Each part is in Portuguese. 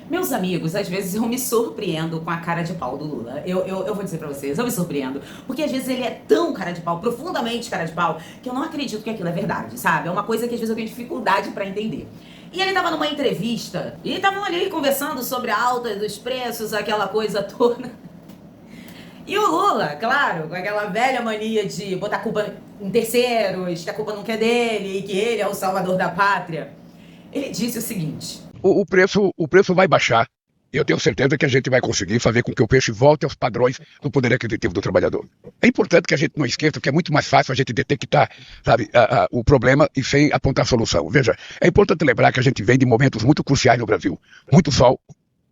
Meus amigos, às vezes eu me surpreendo com a cara de pau do Lula. Eu vou dizer pra vocês, eu me surpreendo. Porque às vezes ele é tão cara de pau, profundamente cara de pau, que eu não acredito que aquilo é verdade, sabe? É uma coisa que às vezes eu tenho dificuldade pra entender. E ele tava numa entrevista, e estavam ali conversando sobre a alta dos preços, aquela coisa toda. E o Lula, claro, com aquela velha mania de botar a culpa em terceiros, que a culpa não é dele, e que ele é o salvador da pátria. Ele disse o seguinte: o preço vai baixar. Eu tenho certeza que a gente vai conseguir fazer com que o peixe volte aos padrões do poder aquisitivo do trabalhador. É importante que a gente não esqueça que é muito mais fácil a gente detectar, sabe, o problema e sem apontar a solução. Veja, é importante lembrar que a gente vem de momentos muito cruciais no Brasil. Muito sol,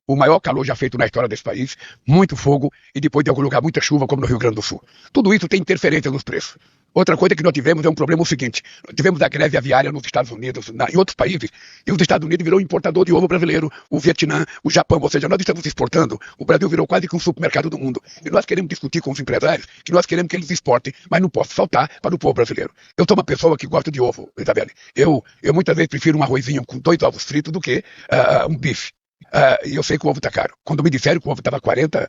o maior calor já feito na história desse país, muito fogo e depois de algum lugar muita chuva, como no Rio Grande do Sul. Tudo isso tem interferência nos preços. Outra coisa que nós tivemos é um problema o seguinte: nós tivemos a greve aviária nos Estados Unidos, em outros países, e os Estados Unidos virou importador de ovo brasileiro, o Vietnã, o Japão, ou seja, nós estamos exportando, o Brasil virou quase que um supermercado do mundo. E nós queremos discutir com os empresários que nós queremos que eles exportem, mas não posso faltar para o povo brasileiro. Eu sou uma pessoa que gosta de ovo, Isabelle. Eu muitas vezes prefiro um arrozinho com 2 ovos fritos do que um bife. E eu sei que o ovo está caro. Quando me disseram que o ovo estava R$ 40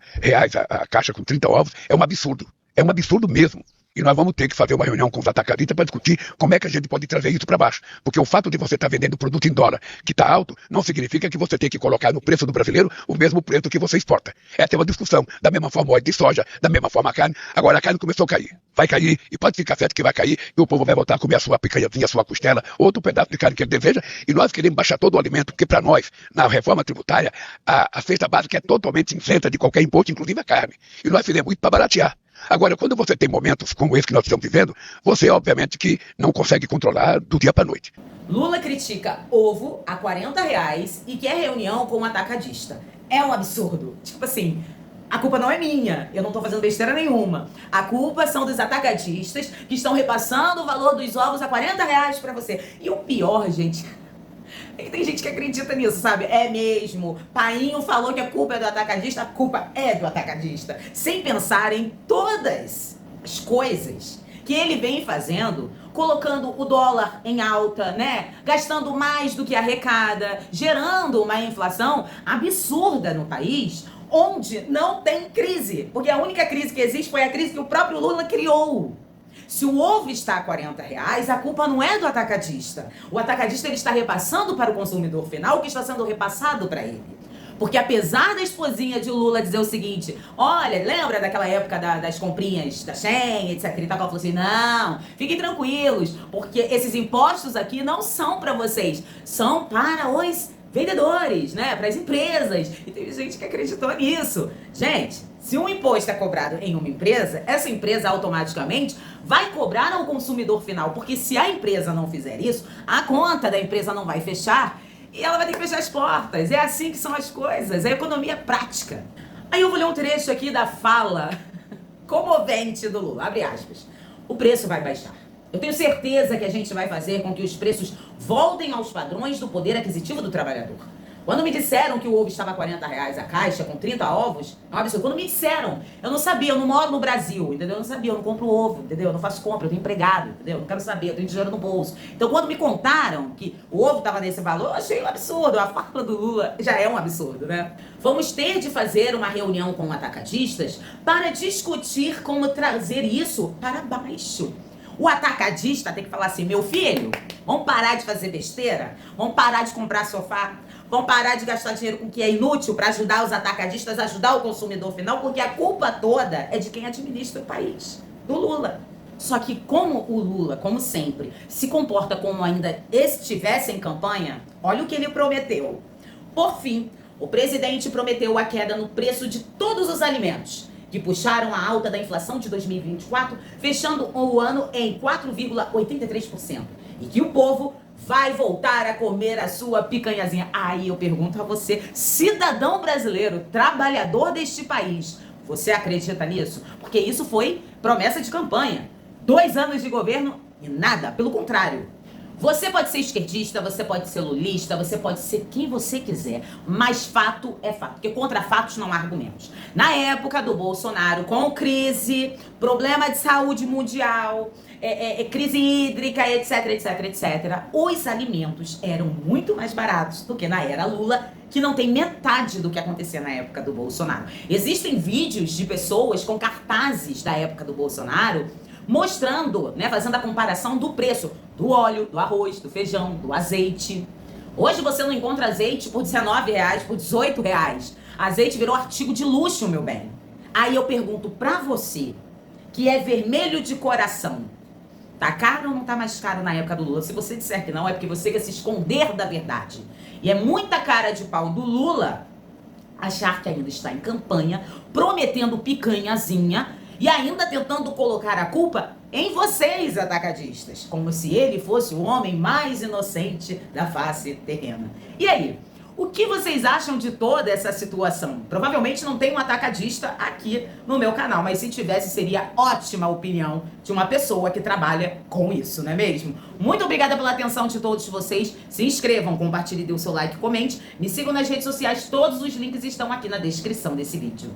a caixa com 30 ovos, é um absurdo. É um absurdo mesmo. E nós vamos ter que fazer uma reunião com os atacadistas para discutir como é que a gente pode trazer isso para baixo. Porque o fato de você estar vendendo produto em dólar que está alto, não significa que você tem que colocar no preço do brasileiro o mesmo preço que você exporta. Essa é uma discussão. Da mesma forma o óleo de soja, da mesma forma a carne. Agora a carne começou a cair. Vai cair, e pode ficar certo que vai cair, e o povo vai voltar a comer a sua picanhazinha, a sua costela, outro pedaço de carne que ele deseja, e nós queremos baixar todo o alimento, porque para nós, na reforma tributária, a cesta básica é totalmente isenta de qualquer imposto, inclusive a carne. E nós fizemos isso para baratear. Agora, quando você tem momentos como esse que nós estamos vivendo, você obviamente que não consegue controlar do dia para a noite. Lula critica ovo a R$ 40 e quer reunião com um atacadista. É um absurdo. Tipo assim, a culpa não é minha, eu não tô fazendo besteira nenhuma. A culpa são dos atacadistas que estão repassando o valor dos ovos a R$ 40 pra você. E o pior, gente, é que tem gente que acredita nisso, sabe? É mesmo. Painho falou que a culpa é do atacadista, a culpa é do atacadista. Sem pensar em todas as coisas que ele vem fazendo, colocando o dólar em alta, né? Gastando mais do que arrecada, gerando uma inflação absurda no país, onde não tem crise. Porque a única crise que existe foi a crise que o próprio Lula criou. Se o ovo está a R$ 40, a culpa não é do atacadista. O atacadista ele está repassando para o consumidor final o que está sendo repassado para ele. Porque apesar da esposinha de Lula dizer o seguinte: olha, lembra daquela época das comprinhas da Shein, etc e tal, ela falou assim: não, fiquem tranquilos, porque esses impostos aqui não são para vocês, são para os vendedores, né, para as empresas. E tem gente que acreditou nisso. Gente, se um imposto é cobrado em uma empresa, essa empresa automaticamente vai cobrar ao consumidor final, porque se a empresa não fizer isso, a conta da empresa não vai fechar e ela vai ter que fechar as portas. É assim que são as coisas, é economia prática. Aí eu vou ler um trecho aqui da fala comovente do Lula, abre aspas. O preço vai baixar. Eu tenho certeza que a gente vai fazer com que os preços voltem aos padrões do poder aquisitivo do trabalhador. Quando me disseram que o ovo estava a R$ 40 a caixa, com 30 ovos, é um absurdo. Quando me disseram, eu não sabia, eu não moro no Brasil, entendeu? Eu não sabia, eu não compro ovo, entendeu? Eu não faço compra, eu tenho empregado, entendeu? Eu não quero saber, eu tenho dinheiro no bolso. Então, quando me contaram que o ovo estava nesse valor, eu achei um absurdo. A fala do Lula já é um absurdo, né? Vamos ter de fazer uma reunião com atacadistas para discutir como trazer isso para baixo. O atacadista tem que falar assim: meu filho, vamos parar de fazer besteira? Vamos parar de comprar sofá? Vamos parar de gastar dinheiro com o que é inútil para ajudar os atacadistas a ajudar o consumidor final? Porque a culpa toda é de quem administra o país, do Lula. Só que como o Lula, como sempre, se comporta como ainda estivesse em campanha, olha o que ele prometeu. Por fim, o presidente prometeu a queda no preço de todos os alimentos, que puxaram a alta da inflação de 2024, fechando o ano em 4,83%. E que o povo vai voltar a comer a sua picanhazinha. Aí eu pergunto a você, cidadão brasileiro, trabalhador deste país, você acredita nisso? Porque isso foi promessa de campanha. 2 anos de governo e nada, pelo contrário. Você pode ser esquerdista, você pode ser lulista, você pode ser quem você quiser, mas fato é fato, porque contra fatos não há argumentos. Na época do Bolsonaro, com crise, problema de saúde mundial, crise hídrica, etc, etc, etc, os alimentos eram muito mais baratos do que na era Lula, que não tem metade do que acontecia na época do Bolsonaro. Existem vídeos de pessoas com cartazes da época do Bolsonaro mostrando, né, fazendo a comparação do preço do óleo, do arroz, do feijão, do azeite. Hoje você não encontra azeite por R$19, por R$18. Azeite virou artigo de luxo, meu bem. Aí eu pergunto pra você, que é vermelho de coração, tá caro ou não tá mais caro na época do Lula? Se você disser que não, é porque você quer se esconder da verdade. E é muita cara de pau do Lula achar que ainda está em campanha, prometendo picanhazinha e ainda tentando colocar a culpa em vocês, atacadistas, como se ele fosse o homem mais inocente da face terrena. E aí? O que vocês acham de toda essa situação? Provavelmente não tem um atacadista aqui no meu canal, mas se tivesse, seria ótima a opinião de uma pessoa que trabalha com isso, não é mesmo? Muito obrigada pela atenção de todos vocês. Se inscrevam, compartilhem, dê o seu like, comente. Me sigam nas redes sociais, todos os links estão aqui na descrição desse vídeo.